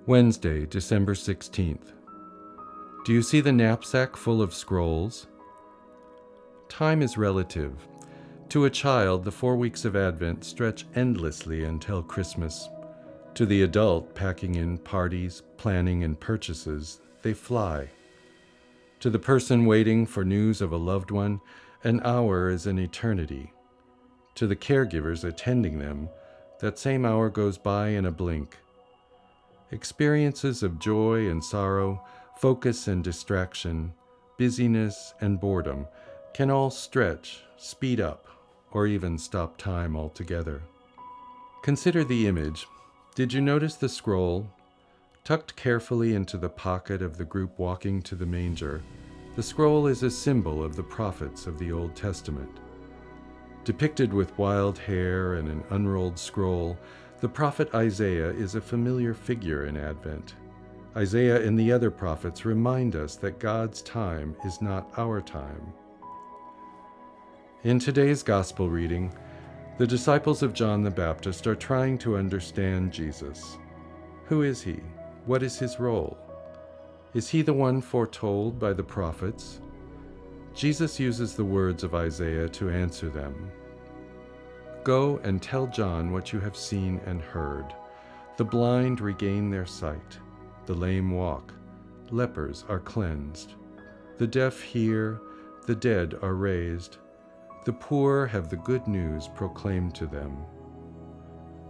Wednesday, December 16th. Do you see the knapsack full of scrolls? Time is relative. To a child, the 4 weeks of Advent stretch endlessly until Christmas. To the adult packing in parties, planning, and purchases, they fly. To the person waiting for news of a loved one, an hour is an eternity. To the caregivers attending them, that same hour goes by in a blink. Experiences of joy and sorrow, focus and distraction, busyness and boredom can all stretch, speed up, or even stop time altogether. Consider the image. Did you notice the scroll? Tucked carefully into the pocket of the group walking to the manger, the scroll is a symbol of the prophets of the Old Testament. Depicted with wild hair and an unrolled scroll, the prophet Isaiah is a familiar figure in Advent. Isaiah and the other prophets remind us that God's time is not our time. In today's gospel reading, the disciples of John the Baptist are trying to understand Jesus. Who is he? What is his role? Is he the one foretold by the prophets? Jesus uses the words of Isaiah to answer them. Go and tell John what you have seen and heard. The blind regain their sight. The lame walk. Lepers are cleansed. The deaf hear. The dead are raised. The poor have the good news proclaimed to them.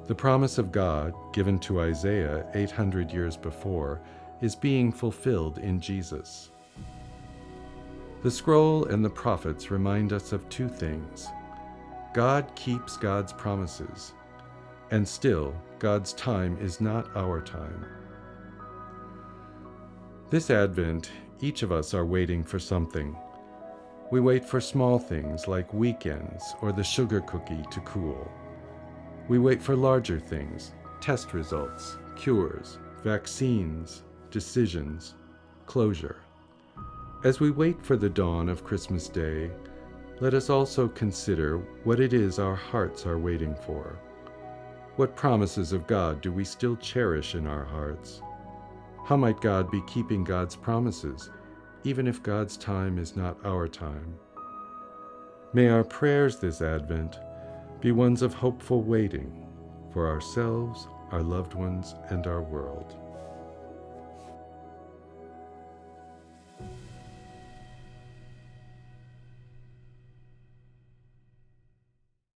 The promise of God, given to Isaiah 800 years before, is being fulfilled in Jesus. The scroll and the prophets remind us of two things. God keeps God's promises, and still, God's time is not our time. This Advent, each of us are waiting for something. We wait for small things like weekends or the sugar cookie to cool. We wait for larger things, test results, cures, vaccines, decisions, closure. As we wait for the dawn of Christmas Day, let us also consider what it is our hearts are waiting for. What promises of God do we still cherish in our hearts? How might God be keeping God's promises, even if God's time is not our time? May our prayers this Advent be ones of hopeful waiting for ourselves, our loved ones, and our world.